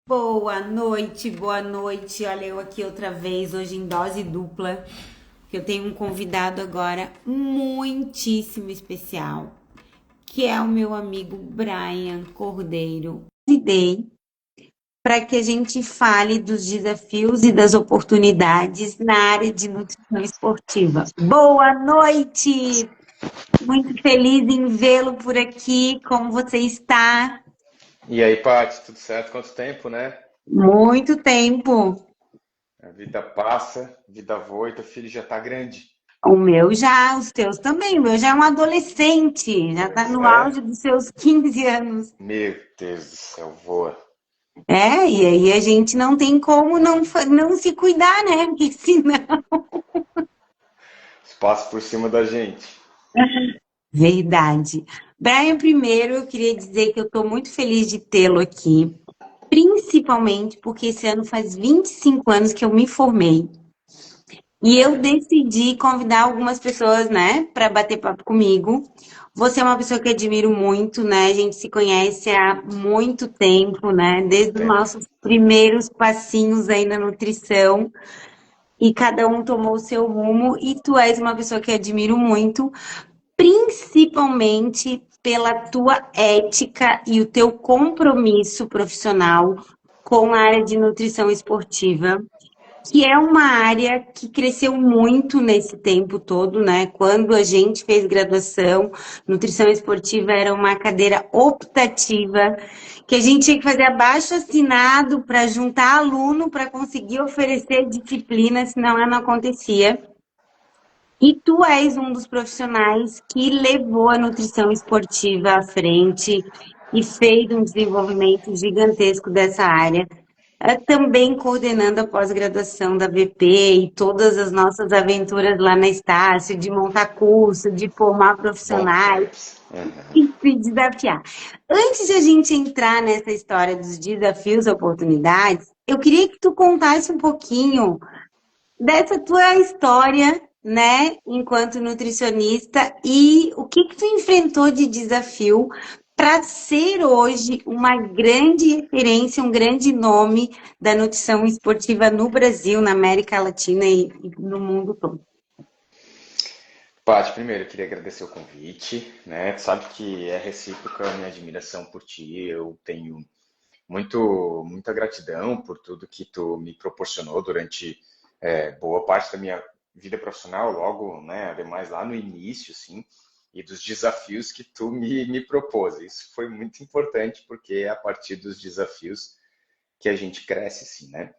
Boa noite, boa noite. Olha, eu aqui outra vez, hoje em dose dupla, que eu tenho um convidado agora muitíssimo especial, que é o meu amigo Brian Cordeiro. Convidei para que a gente fale dos desafios e das oportunidades na área de nutrição esportiva. Boa noite! Muito feliz em vê-lo por aqui. Como você está? E aí, Paty, tudo certo? Quanto tempo, né? Muito tempo. A vida passa, vida voa e teu filho já tá grande. O meu já, os teus também. O meu já é um adolescente, já está Pois no auge é. dos seus 15 anos. Meu Deus do céu, voa. É, e aí a gente não tem como não se cuidar, né? Porque senão. Passa por cima da gente. Verdade. Brian, primeiro eu queria dizer que eu estou muito feliz de tê-lo aqui, principalmente porque esse ano faz 25 anos que eu me formei. E eu decidi convidar algumas pessoas, né, para bater papo comigo. Você é uma pessoa que eu admiro muito, né? A gente se conhece há muito tempo, né? Muito Desde os tempo. nossos primeiros passinhos aí na nutrição. E cada um tomou o seu rumo. E tu és uma pessoa que eu admiro muito, principalmente pela tua ética e o teu compromisso profissional com a área de nutrição esportiva, que é uma área que cresceu muito nesse tempo todo, né? Quando a gente fez graduação, nutrição esportiva era uma cadeira optativa, que a gente tinha que fazer abaixo-assinado para juntar aluno para conseguir oferecer disciplina, senão ela não acontecia. E tu és um dos profissionais que levou a nutrição esportiva à frente e fez um desenvolvimento gigantesco dessa área, também coordenando a pós-graduação da VP e todas as nossas aventuras lá na Estácio, de montar curso, de formar Bons profissionais tempos. Uhum. e se desafiar. Antes de a gente entrar nessa história dos desafios e oportunidades, eu queria que tu contasse um pouquinho dessa tua história, né, enquanto nutricionista e o que que tu enfrentou de desafio para ser hoje uma grande referência, um grande nome da nutrição esportiva no Brasil, na América Latina e no mundo todo. Paty, primeiro eu queria agradecer o convite, né? Tu sabe que é recíproca a minha admiração por ti. Eu tenho muita gratidão por tudo que tu me proporcionou durante boa parte da minha vida profissional, logo, né, ademais lá no início, assim, e dos desafios que tu me propôs. Isso foi muito importante, porque é a partir dos desafios que a gente cresce, assim, né?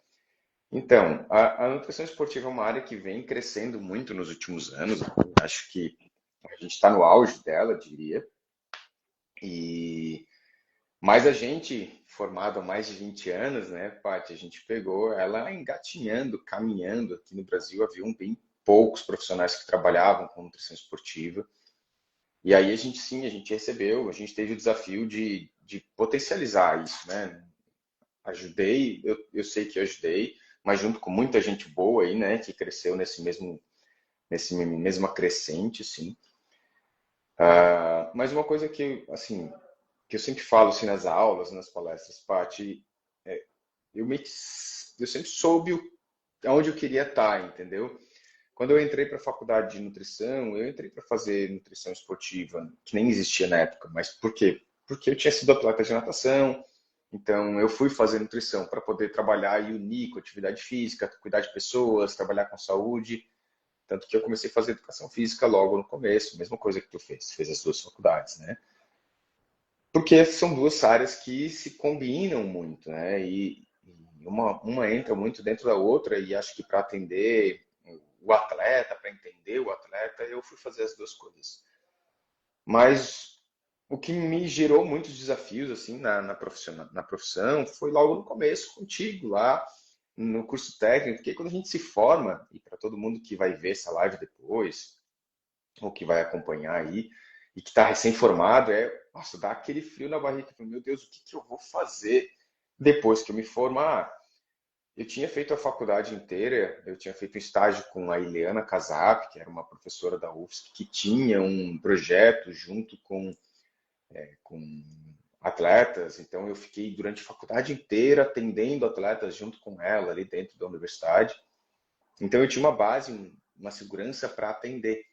Então, a nutrição esportiva é uma área que vem crescendo muito nos últimos anos. Acho que a gente está no auge dela, diria. E mas a gente, formado há mais de 20 anos, né, Paty, a gente pegou ela engatinhando, caminhando aqui no Brasil. Haviam bem poucos profissionais que trabalhavam com nutrição esportiva. E aí a gente, sim, a gente recebeu, a gente teve o desafio de potencializar isso, né? Ajudei, eu sei que eu ajudei, mas junto com muita gente boa aí, né, que cresceu nesse mesma crescente, assim. Mas uma coisa que, assim, que eu sempre falo assim nas aulas, nas palestras, Paty, eu, me, eu sempre soube aonde eu queria estar, entendeu? Quando eu entrei para a faculdade de nutrição, eu entrei para fazer nutrição esportiva, que nem existia na época. Mas por quê? Porque eu tinha sido atleta de natação, então eu fui fazer nutrição para poder trabalhar e unir com atividade física, cuidar de pessoas, trabalhar com saúde. Tanto que eu comecei a fazer educação física logo no começo, mesma coisa que tu fez as duas faculdades, né? Porque são duas áreas que se combinam muito, né? E uma entra muito dentro da outra, e acho que para atender o atleta, para entender o atleta, eu fui fazer as duas coisas. Mas o que me gerou muitos desafios assim na profissão foi logo no começo, contigo lá no curso técnico, porque quando a gente se forma, e para todo mundo que vai ver essa live depois, ou que vai acompanhar aí, e que está recém-formado, nossa, dá aquele frio na barriga. Meu Deus, o que, que eu vou fazer depois que eu me formar? Eu tinha feito a faculdade inteira, eu tinha feito um estágio com a Ileana Casap, que era uma professora da UFSC, que tinha um projeto junto com atletas, então eu fiquei durante a faculdade inteira atendendo atletas junto com ela ali dentro da universidade. Então eu tinha uma base, uma segurança para atender.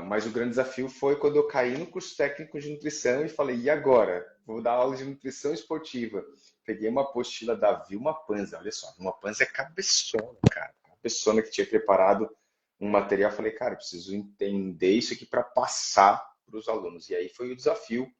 Mas o grande desafio foi quando eu caí no curso técnico de nutrição e falei, e agora? Vou dar aula de nutrição esportiva. Peguei uma apostila da Vilma Panza, olha só, Vilma Panza é cabeçona, cara. Cabeçona que tinha preparado um material. Falei, cara, eu preciso entender isso aqui para passar para os alunos. E aí foi o desafio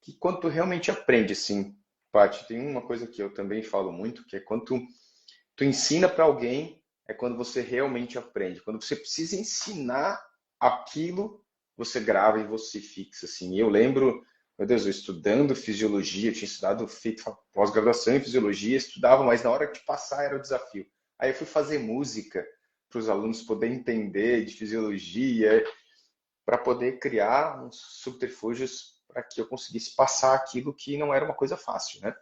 que quando tu realmente aprende, assim, Paty, tem uma coisa que eu também falo muito, que é quando tu ensina para alguém, é quando você realmente aprende. Quando você precisa ensinar aquilo, você grava e você fixa, assim. Eu lembro, meu Deus, eu estudando fisiologia, eu tinha estudado, feito pós-graduação em fisiologia, estudava, mas na hora de passar era o desafio. Aí eu fui fazer música para os alunos poderem entender de fisiologia, para poder criar uns subterfúgios para que eu conseguisse passar aquilo que não era uma coisa fácil, né?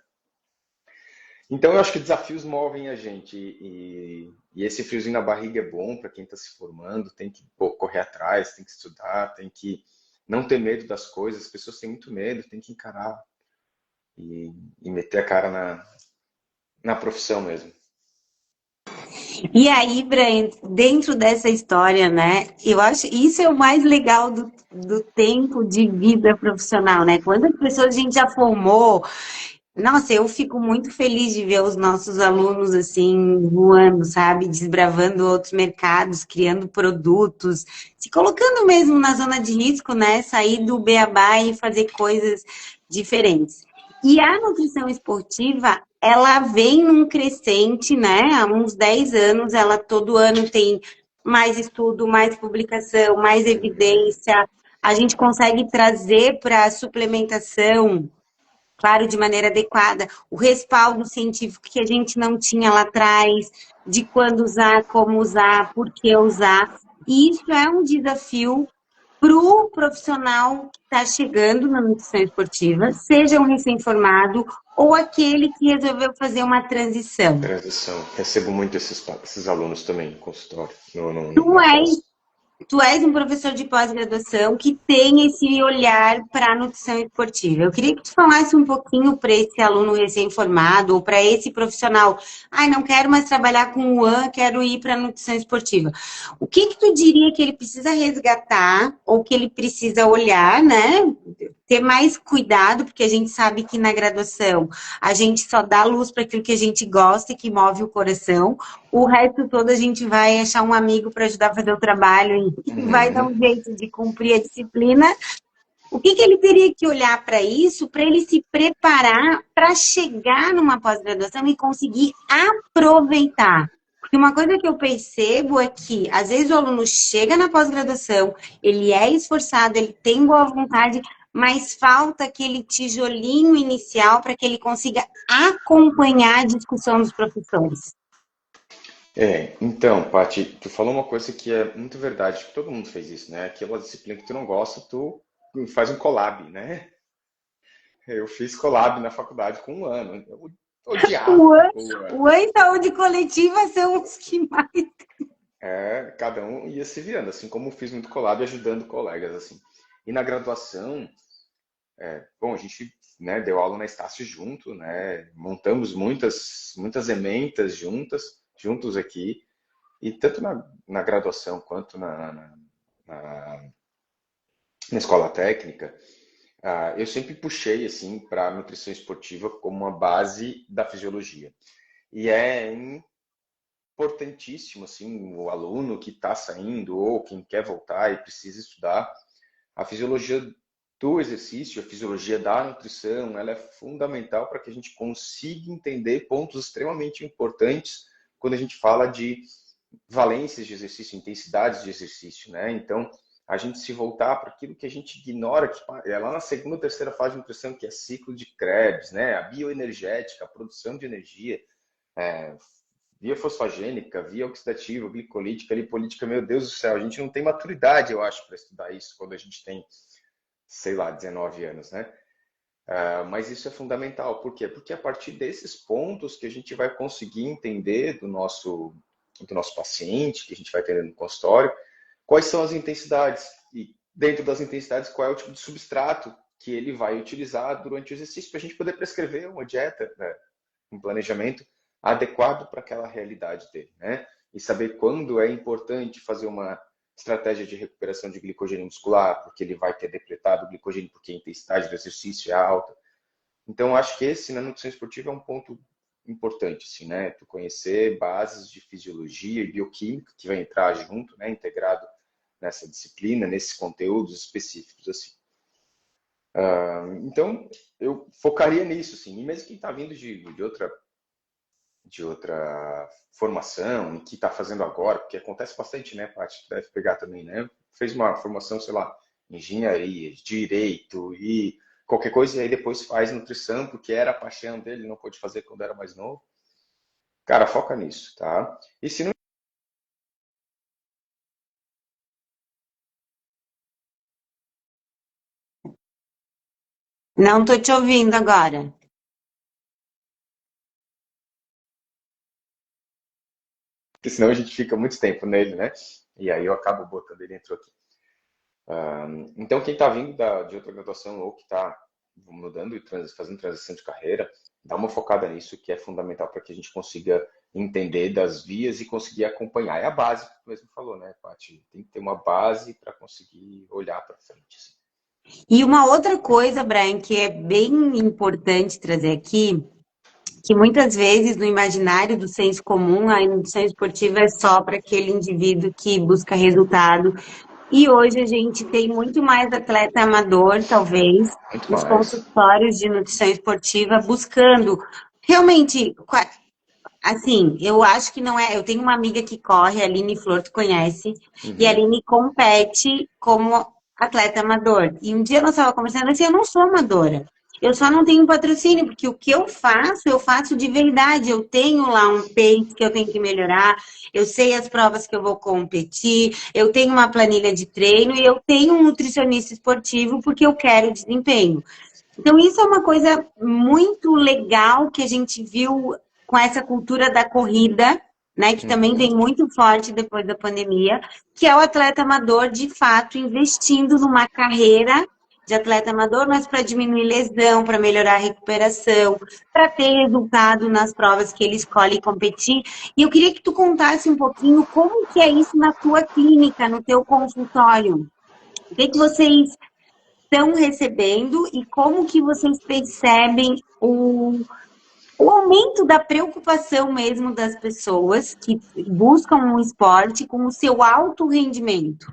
Então, eu acho que desafios movem a gente e esse friozinho na barriga é bom para quem está se formando, tem que correr atrás, tem que estudar, tem que não ter medo das coisas. As pessoas têm muito medo, tem que encarar e meter a cara na profissão mesmo. E aí, Brent, dentro dessa história, né? Eu acho isso é o mais legal do tempo de vida profissional, né? Quantas pessoas a gente já formou. Nossa, eu fico muito feliz de ver os nossos alunos assim voando, sabe? Desbravando outros mercados, criando produtos, se colocando mesmo na zona de risco, né? Sair do beabá e fazer coisas diferentes. E a nutrição esportiva, ela vem num crescente, né? Há uns 10 anos, ela todo ano tem mais estudo, mais publicação, mais Uhum. evidência. A gente consegue trazer para a suplementação, claro, de maneira adequada, o respaldo científico que a gente não tinha lá atrás, de quando usar, como usar, por que usar. E isso é um desafio para o profissional que está chegando na nutrição esportiva, seja um recém-formado ou aquele que resolveu fazer uma transição. Transição. Recebo muito esses alunos também no consultório, Tu na és pós. Tu és um professor de pós-graduação que tem esse olhar para a nutrição esportiva. Eu queria que tu falasse um pouquinho para esse aluno recém-formado ou para esse profissional. Ai, não quero mais trabalhar com o AN, quero ir para a nutrição esportiva. O que que tu diria que ele precisa resgatar ou que ele precisa olhar, né? Ter mais cuidado, porque a gente sabe que na graduação a gente só dá luz para aquilo que a gente gosta e que move o coração. O resto todo a gente vai achar um amigo para ajudar a fazer o trabalho e vai dar Uhum. um jeito de cumprir a disciplina. O que que ele teria que olhar para isso, para ele se preparar para chegar numa pós-graduação e conseguir aproveitar? Porque uma coisa que eu percebo é que, às vezes, o aluno chega na pós-graduação, ele é esforçado, ele tem boa vontade, mas falta aquele tijolinho inicial para que ele consiga acompanhar a discussão dos professores. Então, Paty, tu falou uma coisa que é muito verdade, que todo mundo fez isso, né? Aquela disciplina que tu não gosta, tu faz um collab, né? Eu fiz collab na faculdade com um ano. Eu O odiava AN, o ano. o AN e saúde coletiva são os que mais. Cada um ia se virando, assim como fiz muito collab ajudando colegas, assim. E na graduação, bom, a gente, né, deu aula na Estácio junto, né? Montamos muitas ementas juntos aqui. E tanto na graduação quanto na, na escola técnica, eu sempre puxei assim para a nutrição esportiva como uma base da fisiologia. E é importantíssimo assim o aluno que está saindo ou quem quer voltar e precisa estudar a fisiologia do exercício, a fisiologia da nutrição, ela é fundamental para que a gente consiga entender pontos extremamente importantes quando a gente fala de valências de exercício, intensidades de exercício, né? Então, a gente se voltar para aquilo que a gente ignora, que é lá na segunda, terceira fase de nutrição, que é ciclo de Krebs, né? A bioenergética, a produção de energia, via fosfagênica, via oxidativa, glicolítica, lipolítica, meu Deus do céu, a gente não tem maturidade, eu acho, para estudar isso quando a gente tem, sei lá, 19 anos, né? Mas isso é fundamental. Por quê? Porque é a partir desses pontos que a gente vai conseguir entender do nosso paciente, que a gente vai ter no consultório, quais são as intensidades e dentro das intensidades qual é o tipo de substrato que ele vai utilizar durante o exercício para a gente poder prescrever uma dieta, né, um planejamento adequado para aquela realidade dele, né? E saber quando é importante fazer uma estratégia de recuperação de glicogênio muscular, porque ele vai ter depletado o glicogênio porque a intensidade do exercício é alta. Então, acho que esse na nutrição esportiva é um ponto importante, assim, né? Tu conhecer bases de fisiologia e bioquímica que vai entrar junto, né? Integrado nessa disciplina, nesses conteúdos específicos, assim. Então, eu focaria nisso, assim. E mesmo quem está vindo de outra formação, e que está fazendo agora, porque acontece bastante, né, Paty? Deve pegar também, né? Fez uma formação, sei lá, engenharia, direito e qualquer coisa, e aí depois faz nutrição, porque era a paixão dele, não pôde fazer quando era mais novo. Cara, foca nisso, tá? E se não, Não tô te ouvindo agora. porque senão a gente fica muito tempo nele, né? E aí eu acabo botando ele entrou aqui. Então, quem está vindo de outra graduação ou que está mudando e fazendo transição de carreira, dá uma focada nisso, que é fundamental para que a gente consiga entender das vias e conseguir acompanhar. É a base que tu mesmo falou, né, Paty? Tem que ter uma base para conseguir olhar para frente. Assim. E uma outra coisa, Brian, que é bem importante trazer aqui, que muitas vezes no imaginário do senso comum, a nutrição esportiva é só para aquele indivíduo que busca resultado. E hoje a gente tem muito mais atleta amador, talvez, Muito nos mais. consultórios de nutrição esportiva, buscando realmente. Assim, eu acho que não é. Eu tenho uma amiga que corre, a Aline Flor, tu conhece, e a Uhum. Aline compete como atleta amador. E um dia nós estávamos conversando assim: eu não sou amadora. Eu só não tenho patrocínio, porque o que eu faço de verdade. Eu tenho lá um pace que eu tenho que melhorar, eu sei as provas que eu vou competir, eu tenho uma planilha de treino e eu tenho um nutricionista esportivo porque eu quero desempenho. Então, isso é uma coisa muito legal que a gente viu com essa cultura da corrida, né, que também Uhum. vem muito forte depois da pandemia, que é o atleta amador, de fato, investindo numa carreira de atleta amador, mas para diminuir lesão, para melhorar a recuperação, para ter resultado nas provas que ele escolhe competir. E eu queria que tu contasse um pouquinho como que é isso na tua clínica, no teu consultório. O que que vocês estão recebendo e como que vocês percebem o aumento da preocupação mesmo das pessoas que buscam um esporte com o seu alto rendimento.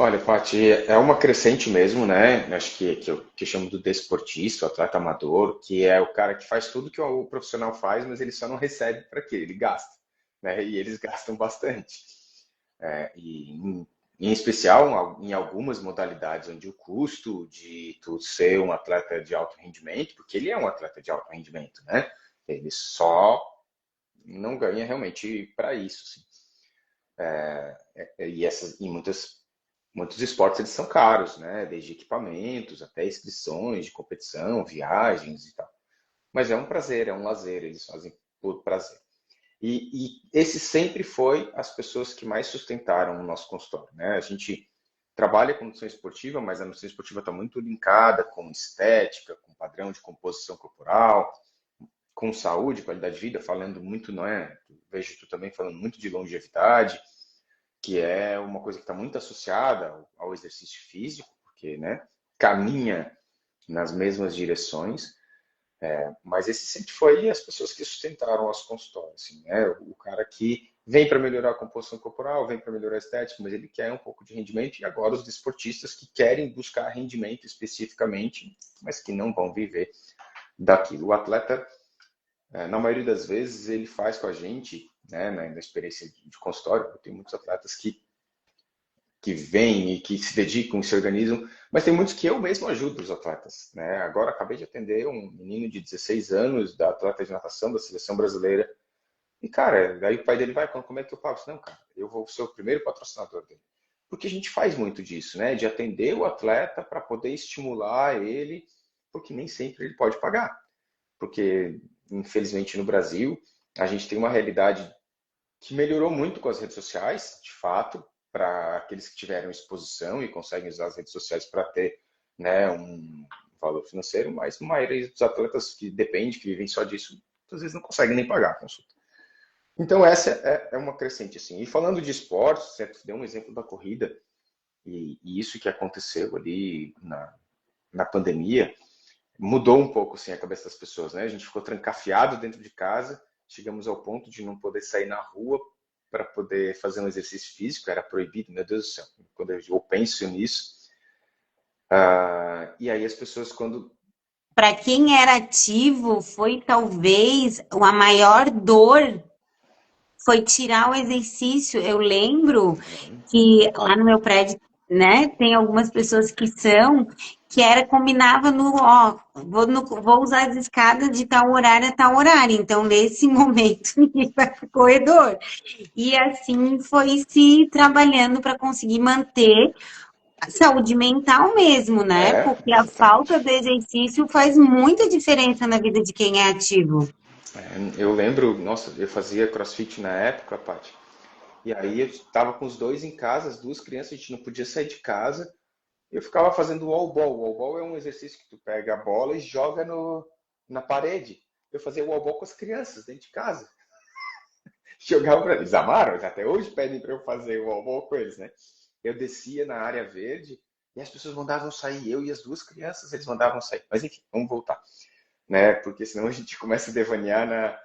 Olha, Paty, é uma crescente mesmo, né? Acho que eu chamo do desportista, o atleta amador, que é o cara que faz tudo que o profissional faz, mas ele só não recebe para quê? Ele gasta, né? E eles gastam bastante. E em especial em algumas modalidades onde o custo de tu ser um atleta de alto rendimento, porque ele é um atleta de alto rendimento, né? Ele só não ganha realmente para isso, assim. E muitos esportes eles são caros, né? Desde equipamentos até inscrições de competição, viagens e tal. Mas é um prazer, é um lazer, eles fazem por prazer. E esse sempre foi as pessoas que mais sustentaram o nosso consultório, né? A gente trabalha com nutrição esportiva, mas a nutrição esportiva está muito linkada com estética, com padrão de composição corporal, com saúde, qualidade de vida, falando muito, não é? Vejo tu também falando muito de longevidade, que é uma coisa que está muito associada ao exercício físico, porque, né, caminha nas mesmas direções. Mas esse sempre foi as pessoas que sustentaram as consultórios, assim, né? O cara que vem para melhorar a composição corporal, vem para melhorar a estética, mas ele quer um pouco de rendimento, e agora os desportistas que querem buscar rendimento especificamente, mas que não vão viver daquilo. O atleta, na maioria das vezes, ele faz com a gente, né, na experiência de consultório, eu tenho muitos atletas que vêm e que se dedicam, se organizam, mas tem muitos que eu mesmo ajudo os atletas, né? Agora acabei de atender um menino de 16 anos, da atleta de natação da seleção brasileira, e cara, daí o pai dele vai, como é que eu pago? Não, cara, eu vou ser o primeiro patrocinador dele. Porque a gente faz muito disso, né? De atender o atleta para poder estimular ele, porque nem sempre ele pode pagar. Porque, infelizmente, no Brasil, a gente tem uma realidade que melhorou muito com as redes sociais, de fato, para aqueles que tiveram exposição e conseguem usar as redes sociais para ter né, um valor financeiro, mas a maioria dos atletas que depende, que vivem só disso, às vezes não conseguem nem pagar a consulta. Então essa é uma crescente assim. E falando de esportes, você deu um exemplo da corrida, e isso que aconteceu ali na pandemia, mudou um pouco assim, a cabeça das pessoas, né? A gente ficou trancafiado dentro de casa, chegamos ao ponto de não poder sair na rua para poder fazer um exercício físico, era proibido, meu Deus do céu. Quando eu penso nisso, e aí as pessoas quando... Para quem era ativo, foi talvez a maior dor foi tirar o exercício. Eu lembro que lá no meu prédio, né, tem algumas pessoas que era combinava no, ó, vou usar as escadas de tal horário a tal horário. Então, nesse momento, ninguém vai pro corredor. E assim foi se trabalhando para conseguir manter a saúde mental mesmo, né? Porque a Exatamente. falta do exercício faz muita diferença na vida de quem é ativo. Eu lembro, nossa, eu fazia CrossFit na época, Paty, e aí eu estava com os dois em casa, as duas crianças, a gente não podia sair de casa. Eu ficava fazendo wall ball. Wall ball é um exercício que tu pega a bola e joga na parede. Eu fazia wall ball com as crianças dentro de casa. Jogava para eles, amaram, até hoje pedem para eu fazer wall ball com eles, né? Eu descia na área verde e as pessoas mandavam sair, eu e as duas crianças, eles mandavam sair. Mas enfim, vamos voltar, né? Porque senão a gente começa a devanear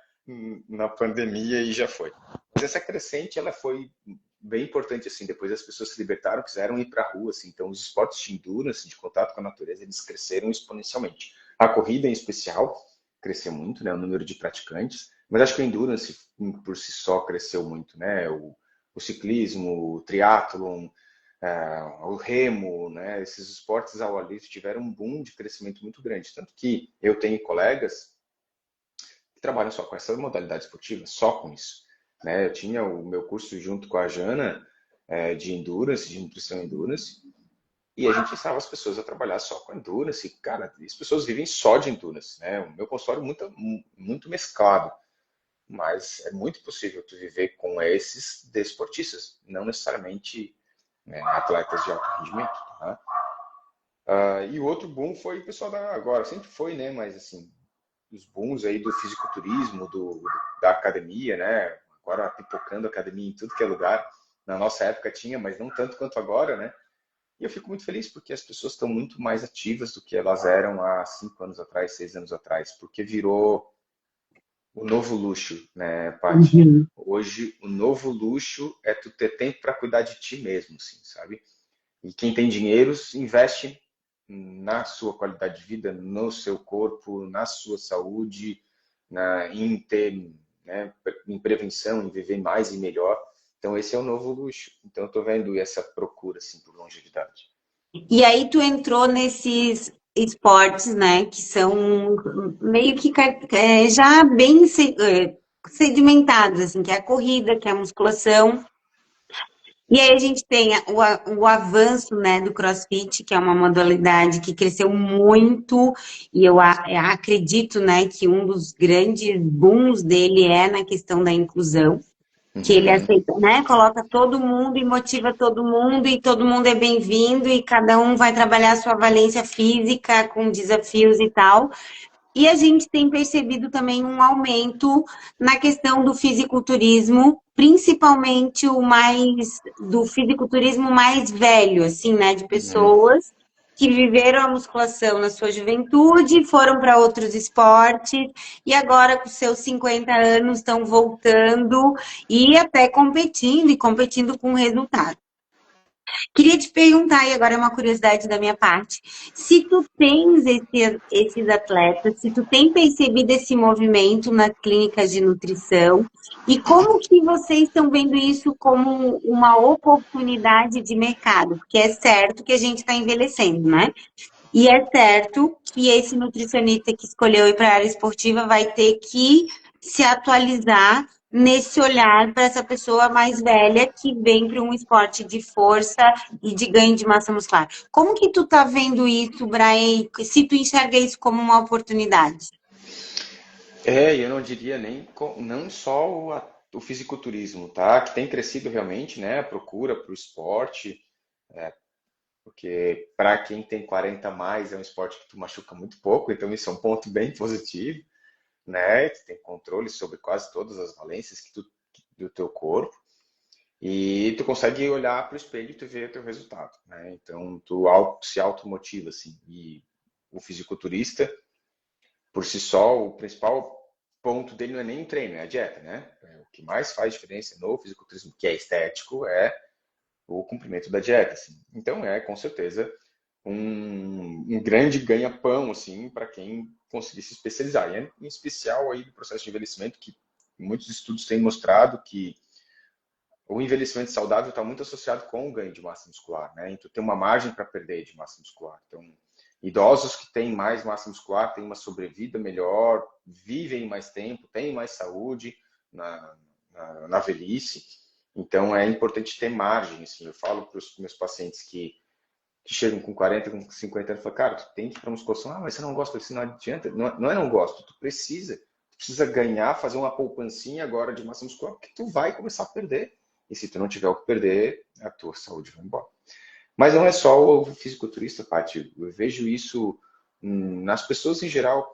na pandemia e já foi. Mas essa crescente, ela foi bem importante, assim, depois as pessoas se libertaram, quiseram ir para a rua, assim, então os esportes de endurance, de contato com a natureza, eles cresceram exponencialmente. A corrida, em especial, cresceu muito, né, o número de praticantes, mas acho que o endurance, por si só, cresceu muito, né, o ciclismo, o triatlon, o remo, né, esses esportes ao ar livre tiveram um boom de crescimento muito grande, tanto que eu tenho colegas que trabalham só com essa modalidade esportiva, só com isso. Né? Eu tinha o meu curso junto com a Jana, de endurance, de nutrição endurance, e a gente ensinava as pessoas a trabalhar só com endurance. E, cara, as pessoas vivem só de endurance. Né? O meu consultório é muito mesclado, mas é muito possível tu viver com esses desportistas, não necessariamente, né, atletas de alto rendimento. Tá? E o outro boom foi o pessoal da agora, sempre foi, né? Mas assim, os booms aí do fisiculturismo, da academia, né? Agora pipocando academia em tudo que é lugar. Na nossa época tinha, mas não tanto quanto agora, né? E eu fico muito feliz porque as pessoas estão muito mais ativas do que elas eram há 5 anos atrás, 6 anos atrás, porque virou o novo luxo, né, Paty? Uhum. Hoje, o novo luxo é tu ter tempo para cuidar de ti mesmo, assim, sabe? E quem tem dinheiro investe na sua qualidade de vida, no seu corpo, na sua saúde, em ter, né, em prevenção, em viver mais e melhor. Então esse é o novo luxo. Então eu estou vendo essa procura assim por longevidade. E aí tu entrou nesses esportes, né, que são meio que já bem sedimentados, assim, que é a corrida, que é a musculação. E aí a gente tem o avanço, né, do CrossFit, que é uma modalidade que cresceu muito, e eu acredito, né, que um dos grandes booms dele é na questão da inclusão, que ele Uhum. aceita, né, coloca todo mundo e motiva todo mundo é bem-vindo, e cada um vai trabalhar a sua valência física com desafios e tal. E a gente tem percebido também um aumento na questão do fisiculturismo, principalmente do fisiculturismo mais velho, assim, né? De Uhum. pessoas que viveram a musculação na sua juventude, foram para outros esportes e agora com seus 50 anos estão voltando e até competindo e competindo com resultado. Queria te perguntar, e agora é uma curiosidade da minha parte, se tu tens esses atletas, se tu tem percebido esse movimento nas clínicas de nutrição, e como que vocês estão vendo isso como uma oportunidade de mercado? Porque é certo que a gente está envelhecendo, né? E é certo que esse nutricionista que escolheu ir para a área esportiva vai ter que se atualizar nesse olhar para essa pessoa mais velha que vem para um esporte de força e de ganho de massa muscular. Como que tu tá vendo isso, Brian? Se tu enxerga isso como uma oportunidade? Eu não diria não só o fisiculturismo, tá? Que tem crescido realmente, né? A procura para o esporte. porque para quem tem 40 a mais é um esporte que tu machuca muito pouco, então isso é um ponto bem positivo, né? Tu tem controle sobre quase todas as valências do teu corpo e tu consegue olhar para o espelho e tu ver teu resultado, né? Então se automotiva assim. E o fisiculturista, por si só, o principal ponto dele não é nem o treino, é a dieta, né? O que mais faz diferença no fisiculturismo, que é estético, é o cumprimento da dieta, assim. Então é com certeza um grande ganha-pão assim para quem conseguir se especializar. E é, em especial aí do processo de envelhecimento, que muitos estudos têm mostrado que o envelhecimento saudável está muito associado com o ganho de massa muscular, né? Então tem uma margem para perder de massa muscular. Então, idosos que têm mais massa muscular têm uma sobrevida melhor, vivem mais tempo, têm mais saúde na velhice. Então é importante ter margem. Assim, eu falo para os meus pacientes que chegam com 40, com 50 anos, e falam, cara, tu tem que ir para musculação. Ah, mas você não gosta disso, não adianta. Não é não gosto, tu precisa ganhar, fazer uma poupancinha agora de massa muscular, porque tu vai começar a perder. E se tu não tiver o que perder, a tua saúde vai embora. Mas não é só o fisiculturista, Paty. Eu vejo isso nas pessoas em geral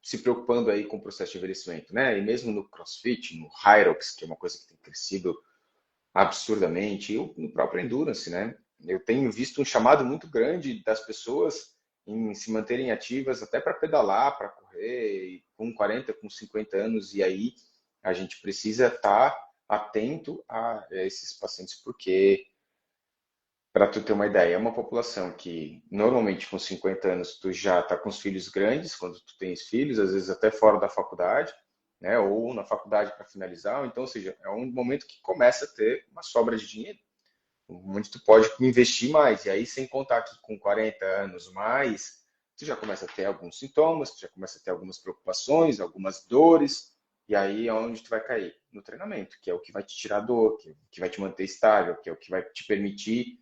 se preocupando aí com o processo de envelhecimento, né? E mesmo no CrossFit, no Hyrox, que é uma coisa que tem crescido absurdamente, e no próprio Endurance, né? Eu tenho visto um chamado muito grande das pessoas em se manterem ativas até para pedalar, para correr, com 40, com 50 anos, e aí a gente precisa estar atento a esses pacientes, porque, para tu ter uma ideia, é uma população que normalmente com 50 anos tu já está com os filhos grandes, quando tu tens filhos, às vezes até fora da faculdade, né, ou na faculdade para finalizar, então, ou seja, é um momento que começa a ter uma sobra de dinheiro, onde tu pode investir mais, e aí sem contar que com 40 anos mais, tu já começa a ter alguns sintomas, tu já começa a ter algumas preocupações, algumas dores, e aí é onde tu vai cair? No treinamento, que é o que vai te tirar dor, que é o que vai te manter estável, que é o que vai te permitir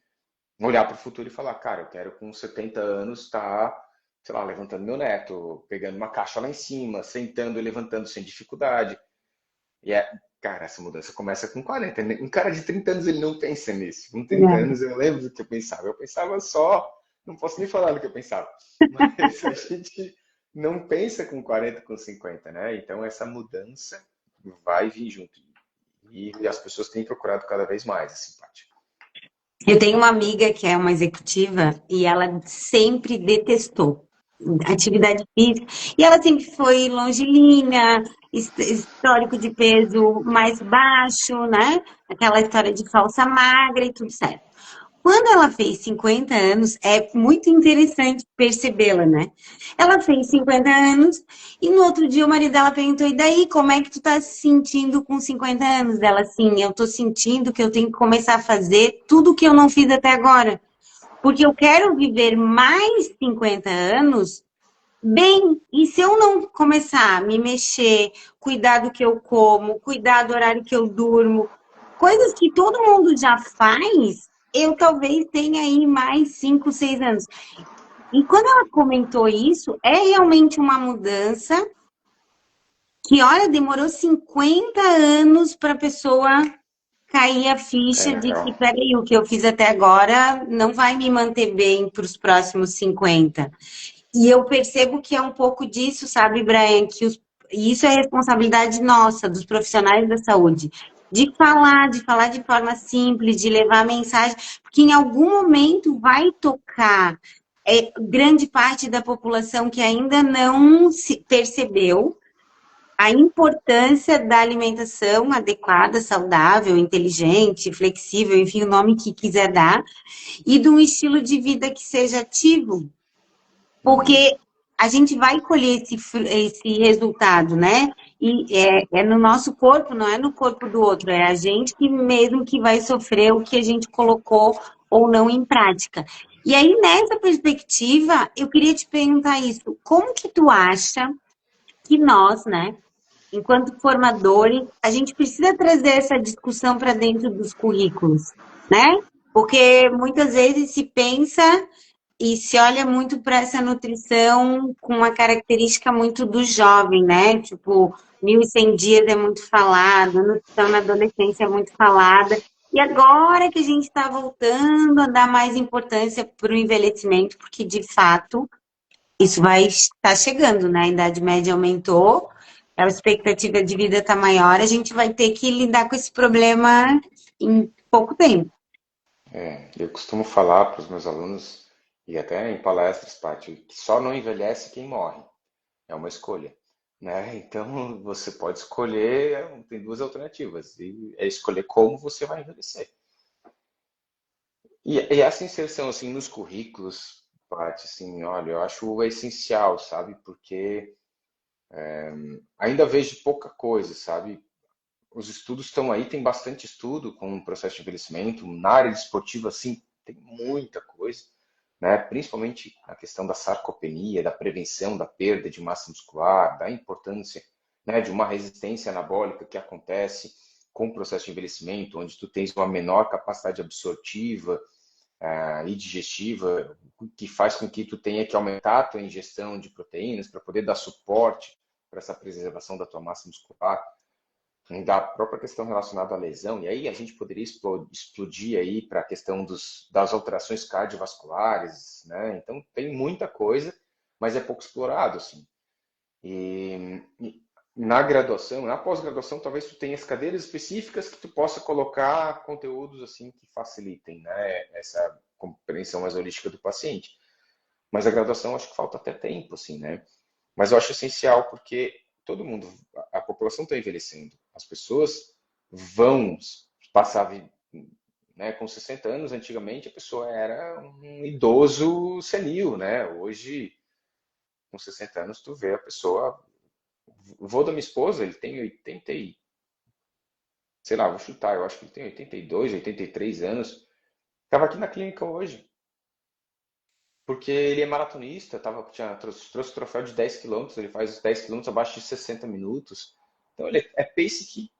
olhar para o futuro e falar, cara, eu quero com 70 anos estar, sei lá, levantando meu neto, pegando uma caixa lá em cima, sentando e levantando sem dificuldade. E é, cara, essa mudança começa com 40. Um cara de 30 anos ele não pensa nisso. Com 30 anos eu lembro do que eu pensava. Eu pensava só, não posso nem falar do que eu pensava. Mas a gente não pensa com 40, com 50, né? Então essa mudança vai vir junto. E as pessoas têm procurado cada vez mais, assim, Paty. Eu tenho uma amiga que é uma executiva e ela sempre detestou atividade física. E ela sempre foi longilínea, histórico de peso mais baixo, né? Aquela história de falsa magra e tudo certo. Quando ela fez 50 anos, é muito interessante percebê-la, né? Ela fez 50 anos e no outro dia o marido dela perguntou: e daí, como é que tu tá se sentindo com 50 anos? Ela, assim, eu tô sentindo que eu tenho que começar a fazer tudo o que eu não fiz até agora. Porque eu quero viver mais 50 anos bem. E se eu não começar a me mexer, cuidar do que eu como, cuidar do horário que eu durmo, coisas que todo mundo já faz, eu talvez tenha aí mais 5, 6 anos. E quando ela comentou isso, é realmente uma mudança que, olha, demorou 50 anos para a pessoa cair a ficha de que, É, peraí, o que eu fiz até agora não vai me manter bem para os próximos 50. E eu percebo que é um pouco disso, sabe, Brian, e isso é responsabilidade nossa, dos profissionais da saúde, de falar de forma simples, de levar a mensagem, porque em algum momento vai tocar grande parte da população que ainda não se percebeu a importância da alimentação adequada, saudável, inteligente, flexível, enfim, o nome que quiser dar, e de um estilo de vida que seja ativo, uhum. porque a gente vai colher esse resultado, né? E é no nosso corpo, não é no corpo do outro, é a gente que mesmo que vai sofrer o que a gente colocou ou não em prática. E aí, nessa perspectiva, eu queria te perguntar isso, como que tu acha que nós, né, enquanto formadores, a gente precisa trazer essa discussão para dentro dos currículos, né? Porque muitas vezes se pensa e se olha muito para essa nutrição com uma característica muito do jovem, né? Tipo, 1.100 dias é muito falado, nutrição na adolescência é muito falada. E agora que a gente está voltando a dar mais importância para o envelhecimento, porque de fato isso vai estar chegando, né? A idade média aumentou, a expectativa de vida está maior, a gente vai ter que lidar com esse problema em pouco tempo. Eu costumo falar para os meus alunos, e até em palestras, Paty, que só não envelhece quem morre. É uma escolha, né? Então você pode escolher, tem duas alternativas, e é escolher como você vai envelhecer. E essa inserção assim nos currículos, Paty, assim, olha, eu acho essencial, sabe? Porque ainda vejo pouca coisa, sabe? Os estudos estão aí, tem bastante estudo com o processo de envelhecimento. Na área esportiva, sim, tem muita coisa, né? Principalmente a questão da sarcopenia, da prevenção da perda de massa muscular, da importância, né, de uma resistência anabólica que acontece com o processo de envelhecimento, onde tu tens uma menor capacidade absortiva e digestiva, que faz com que tu tenha que aumentar a tua ingestão de proteínas para poder dar suporte para essa preservação da tua massa muscular, da própria questão relacionada à lesão, e aí a gente poderia explodir aí para a questão das alterações cardiovasculares, né? Então tem muita coisa, mas é pouco explorado, assim. E na graduação, na pós-graduação, talvez tu tenhas cadeiras específicas que tu possa colocar conteúdos assim que facilitem, né, essa compreensão mais holística do paciente. Mas a graduação acho que falta até tempo, assim, né? Mas eu acho essencial porque todo mundo, a população está envelhecendo. As pessoas vão passar, né, com 60 anos, antigamente a pessoa era um idoso senil, né? Hoje, com 60 anos, tu vê a pessoa. O vô da minha esposa, ele tem 80 e, sei lá, vou chutar, eu acho que ele tem 82, 83 anos. Estava aqui na clínica hoje, porque ele é maratonista, trouxe o troféu de 10 quilômetros, ele faz os 10 quilômetros abaixo de 60 minutos. Então ele é pace que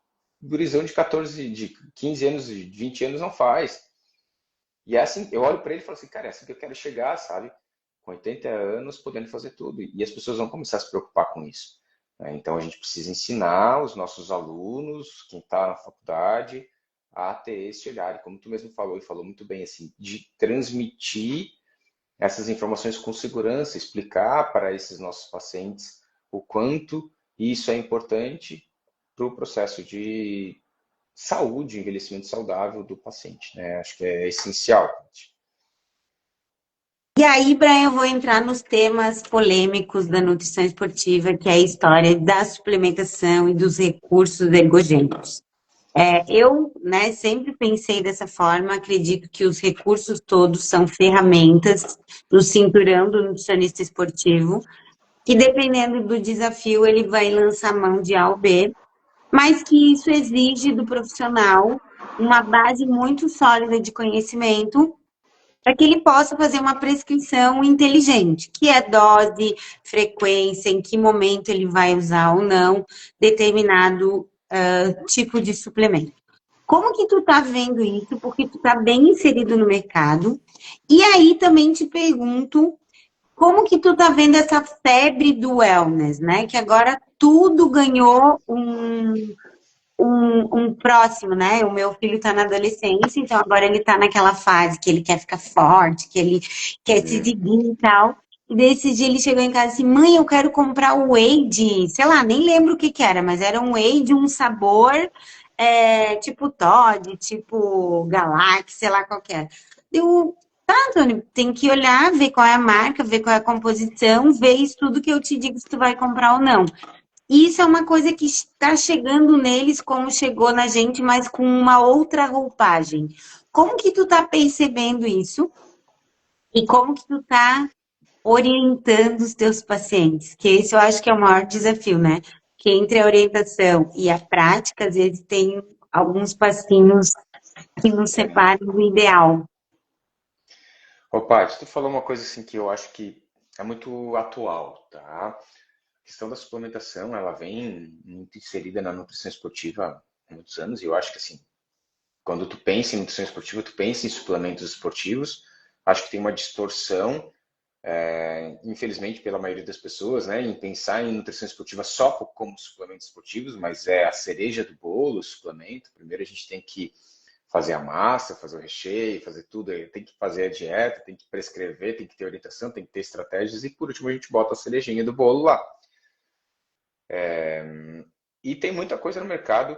gurizão de 14, de 15 anos, de 20 anos não faz. E é assim, eu olho para ele e falo assim, cara, é assim que eu quero chegar, sabe? Com 80 anos, podendo fazer tudo. E as pessoas vão começar a se preocupar com isso, né? Então a gente precisa ensinar os nossos alunos, quem está na faculdade, a ter esse olhar. E como tu mesmo falou, e falou muito bem, assim, de transmitir essas informações com segurança, explicar para esses nossos pacientes o quanto isso é importante para o processo de saúde, envelhecimento saudável do paciente, né? Acho que é essencial. E aí, Brian, eu vou entrar nos temas polêmicos da nutrição esportiva, que é a história da suplementação e dos recursos ergogênicos. Eu, né, sempre pensei dessa forma, acredito que os recursos todos são ferramentas no cinturão do nutricionista esportivo, que dependendo do desafio, ele vai lançar mão de A ou B, mas que isso exige do profissional uma base muito sólida de conhecimento para que ele possa fazer uma prescrição inteligente, que é dose, frequência, em que momento ele vai usar ou não determinado tipo de suplemento. Como que tu tá vendo isso? Porque tu tá bem inserido no mercado. E aí também te pergunto, como que tu tá vendo essa febre do wellness, né? Que agora tudo ganhou um próximo, né? O meu filho tá na adolescência, então agora ele tá naquela fase que ele quer ficar forte, que ele quer se Hum, exibir e tal. E desse dia ele chegou em casa assim, mãe, eu quero comprar o whey de, sei lá, nem lembro o que que era, mas era um whey de um sabor tipo Toddy, tipo Galaxy, sei lá qual que era. Eu, tá, Antônio, tem que olhar, ver qual é a marca, ver qual é a composição, ver isso tudo que eu te digo se tu vai comprar ou não. Isso é uma coisa que está chegando neles como chegou na gente, mas com uma outra roupagem. Como que tu tá percebendo isso? E como que tu tá orientando os teus pacientes? Que esse eu acho que é o maior desafio, né? Que entre a orientação e a prática, às vezes tem alguns passinhos que nos é. separam do ideal. Ô, Paty, tu falou uma coisa assim que eu acho que é muito atual, tá? A questão da suplementação, ela vem muito inserida na nutrição esportiva há muitos anos, e eu acho que assim, quando tu pensa em nutrição esportiva, tu pensa em suplementos esportivos, acho que tem uma distorção, infelizmente pela maioria das pessoas, né, em pensar em nutrição esportiva só como suplementos esportivos, mas é a cereja do bolo, o suplemento. Primeiro a gente tem que fazer a massa, fazer o recheio, fazer tudo, tem que fazer a dieta, tem que prescrever, tem que ter orientação, tem que ter estratégias e por último a gente bota a cerejinha do bolo lá. E tem muita coisa no mercado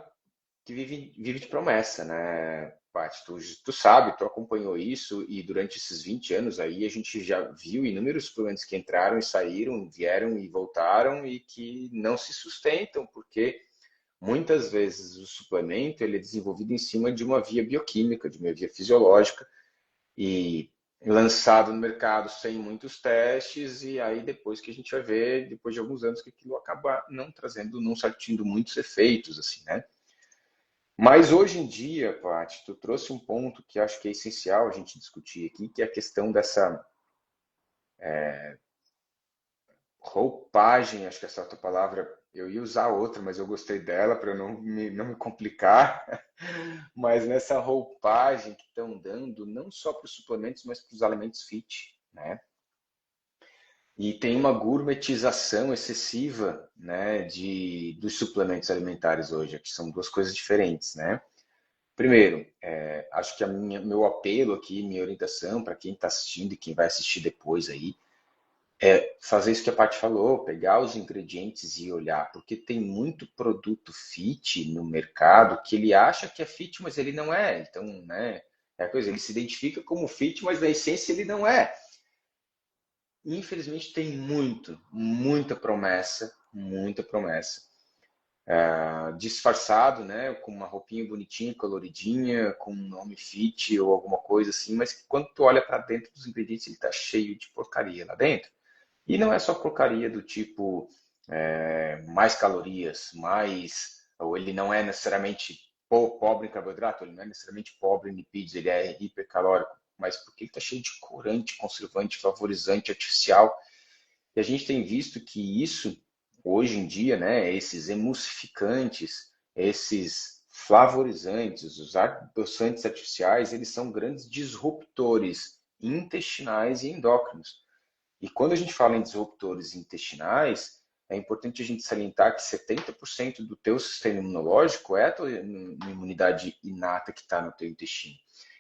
que vive de promessa, né, Paty? Tu sabe, tu acompanhou isso e durante esses 20 anos aí a gente já viu inúmeros suplementos que entraram e saíram, vieram e voltaram e que não se sustentam, porque muitas vezes o suplemento ele é desenvolvido em cima de uma via bioquímica, de uma via fisiológica e lançado no mercado sem muitos testes e aí depois que a gente vai ver, depois de alguns anos, que aquilo acaba não trazendo, não surtindo muitos efeitos, assim, né? Mas hoje em dia, Paty, tu trouxe um ponto que acho que é essencial a gente discutir aqui, que é a questão dessa roupagem, acho que essa outra palavra, eu ia usar outra, mas eu gostei dela para não me complicar, mas nessa roupagem que estão dando, não só para os suplementos, mas para os alimentos fit, né? E tem uma gourmetização excessiva, né, dos suplementos alimentares hoje, que são duas coisas diferentes, né? Primeiro, acho que meu apelo aqui, minha orientação para quem está assistindo e quem vai assistir depois aí, é fazer isso que a Paty falou, pegar os ingredientes e olhar, porque tem muito produto fit no mercado que ele acha que é fit, mas ele não é. Então, né, é a coisa, ele se identifica como fit, mas na essência ele não é. Infelizmente tem muita promessa disfarçado, né, com uma roupinha bonitinha, coloridinha, com um nome fit ou alguma coisa assim, mas que quando tu olha para dentro dos ingredientes, ele tá cheio de porcaria lá dentro. E não é só porcaria do tipo mais calorias, ou ele não é necessariamente pobre em carboidrato, ele não é necessariamente pobre em lipídios, ele é hipercalórico, mas porque ele está cheio de corante, conservante, flavorizante artificial. E a gente tem visto que isso, hoje em dia, né, esses emulsificantes, esses flavorizantes, os adoçantes artificiais, eles são grandes disruptores intestinais e endócrinos. E quando a gente fala em disruptores intestinais, é importante a gente salientar que 70% do teu sistema imunológico é a tua imunidade inata que está no teu intestino.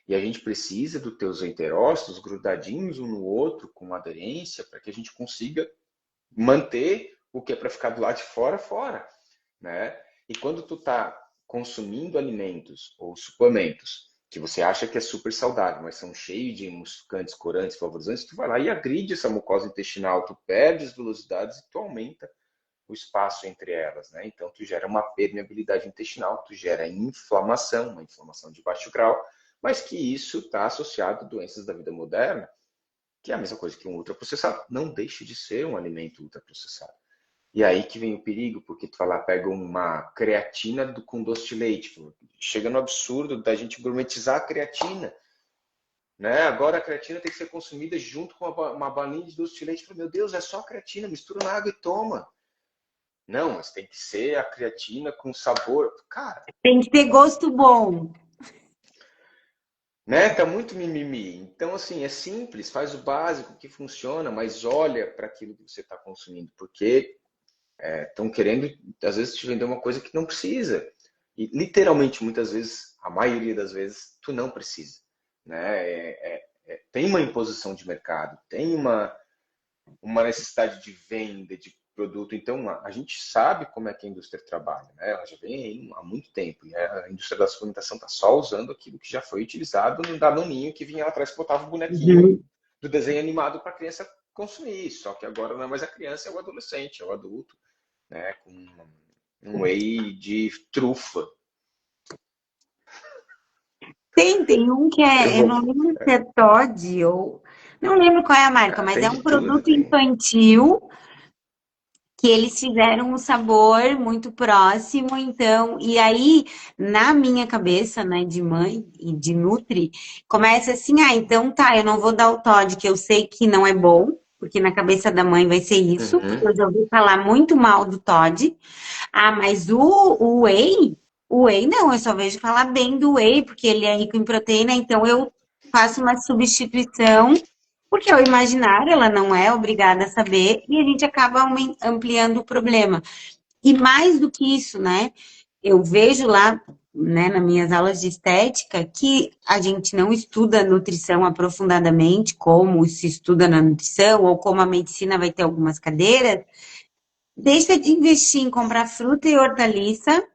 E a gente precisa dos teus enterócitos grudadinhos um no outro, com aderência, para que a gente consiga manter o que é para ficar do lado de fora, fora, né? E quando tu está consumindo alimentos ou suplementos que você acha que é super saudável, mas são cheios de emulsificantes, corantes, flavorizantes, tu vai lá e agride essa mucosa intestinal, tu perde as velocidades e tu aumenta o espaço entre elas, né? Então tu gera uma permeabilidade intestinal, tu gera inflamação, uma inflamação de baixo grau, mas que isso está associado a doenças da vida moderna, que é a mesma coisa que um ultraprocessado. Não deixa de ser um alimento ultraprocessado. E aí que vem o perigo, porque tu vai lá, pega uma creatina com doce de leite. Chega no absurdo da gente gourmetizar a creatina. Né? Agora a creatina tem que ser consumida junto com uma balinha de doce de leite. Meu Deus, é só creatina, mistura na água e toma. Não, mas tem que ser a creatina com sabor. Cara, Tem que ter gosto bom. né? Tá muito mimimi. Então, assim, é simples, faz o básico que funciona, mas olha para aquilo que você está consumindo, porque estão querendo, às vezes, te vender uma coisa que não precisa. E, literalmente, muitas vezes, a maioria das vezes, tu não precisa. Né? Tem uma imposição de mercado, tem uma necessidade de venda, de produto. Então, a gente sabe como é que a indústria trabalha, né? Ela já vem aí há muito tempo. E a indústria da suplementação está só usando aquilo que já foi utilizado no Danoninho que vinha lá atrás, que botava o bonequinho do desenho animado para a criança consumir. Só que agora não é mais a criança, é o adolescente, é o adulto, né? Com um whey de trufa. Tem um que eu não lembro se é Todd ou... Não lembro qual é a marca, mas Tem é de um tudo, produto tem. infantil que eles fizeram um sabor muito próximo, então, e aí, na minha cabeça, né, de mãe e de Nutri, começa assim, então tá, eu não vou dar o Toddy, que eu sei que não é bom, porque na cabeça da mãe vai ser isso, porque Uhum. eu já ouvi falar muito mal do Toddy. Ah, mas o whey não, eu só vejo falar bem do whey, porque ele é rico em proteína, então eu faço uma substituição porque ao imaginar, ela não é obrigada a saber e a gente acaba ampliando o problema. E mais do que isso, né? Eu vejo lá né, nas minhas aulas de estética, que a gente não estuda nutrição aprofundadamente, como se estuda na nutrição, ou como a medicina vai ter algumas cadeiras, deixa de investir em comprar fruta e hortaliça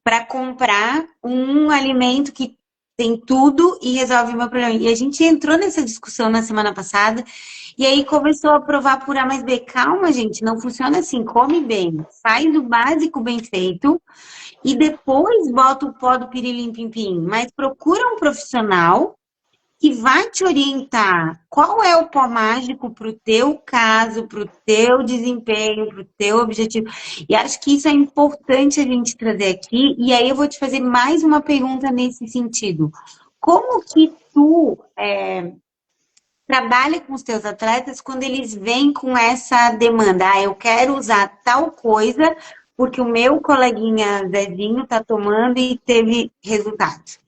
para comprar um alimento que tem tudo e resolve o meu problema. E a gente entrou nessa discussão na semana passada, e aí começou a provar por A mais B. Calma, gente, não funciona assim. Come bem, faz o básico bem feito, e depois bota o pó do pirilim-pim-pim. Mas procura um profissional que vai te orientar qual é o pó mágico para o teu caso, para o teu desempenho, para o teu objetivo. E acho que isso é importante a gente trazer aqui. E aí eu vou te fazer mais uma pergunta nesse sentido. Como que tu trabalha com os teus atletas quando eles vêm com essa demanda? Ah, eu quero usar tal coisa porque o meu coleguinha Zezinho está tomando e teve resultado.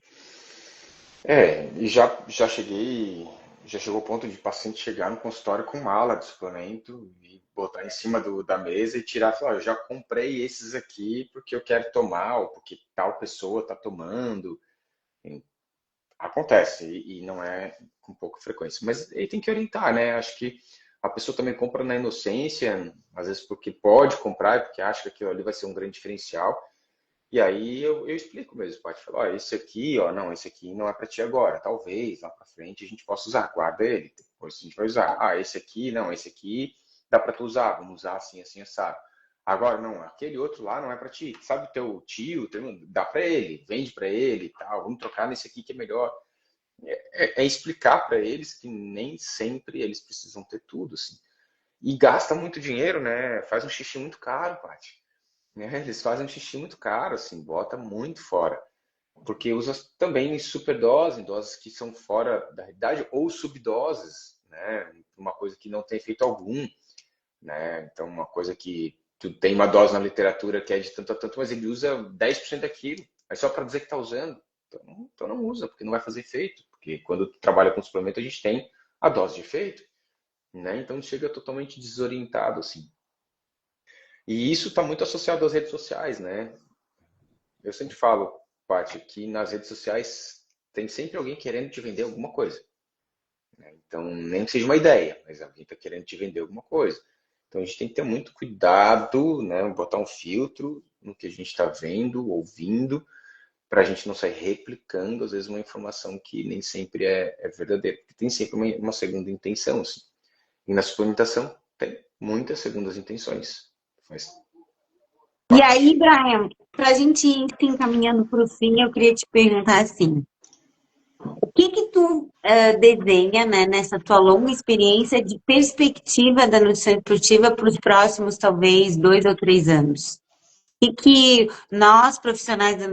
E já chegou ao ponto de paciente chegar no consultório com mala de suplemento e botar em cima da mesa e tirar e falar, eu já comprei esses aqui porque eu quero tomar, ou porque tal pessoa está tomando. Acontece, e não é com pouca frequência. Mas ele tem que orientar, né? Acho que a pessoa também compra na inocência, às vezes porque pode comprar, porque acha que aquilo ali vai ser um grande diferencial. E aí eu explico mesmo, pode falar, ó, esse aqui, ó, não, esse aqui não é para ti agora, talvez lá para frente a gente possa usar, guarda ele, depois a gente vai usar. Ah, esse aqui, não, esse aqui dá para tu usar, vamos usar assim, assim, assado. Agora, não, aquele outro lá não é para ti, sabe o teu tio, dá para ele, vende para ele e tal, vamos trocar nesse aqui que é melhor. É explicar para eles que nem sempre eles precisam ter tudo, assim. E gasta muito dinheiro, né? Faz um xixi muito caro, Paty. Né? Eles fazem um xixi muito caro, assim, bota muito fora. Porque usa também em superdose, em doses que são fora da realidade, ou subdoses, né? Uma coisa que não tem efeito algum, né? Então, uma coisa que tu tem uma dose na literatura que é de tanto a tanto, mas ele usa 10% daquilo. É só para dizer que está usando. Então não usa, porque não vai fazer efeito. Porque quando tu trabalha com suplemento, a gente tem a dose de efeito, né? Então chega totalmente desorientado, assim. E isso está muito associado às redes sociais, né? Eu sempre falo, Paty, que nas redes sociais tem sempre alguém querendo te vender alguma coisa. Né? Então, nem que seja uma ideia, mas alguém está querendo te vender alguma coisa. Então, a gente tem que ter muito cuidado, né? Botar um filtro no que a gente está vendo, ouvindo, para a gente não sair replicando, às vezes, uma informação que nem sempre é verdadeira. Porque tem sempre uma segunda intenção, assim. E na suplementação tem muitas segundas intenções. Faz E aí, parte. Brian, para a gente ir se encaminhando para o fim, eu queria te perguntar assim, o que que tu desenha, né, nessa tua longa experiência de perspectiva da nutrição esportiva para os próximos, talvez, 2 ou 3 anos? E que nós, profissionais da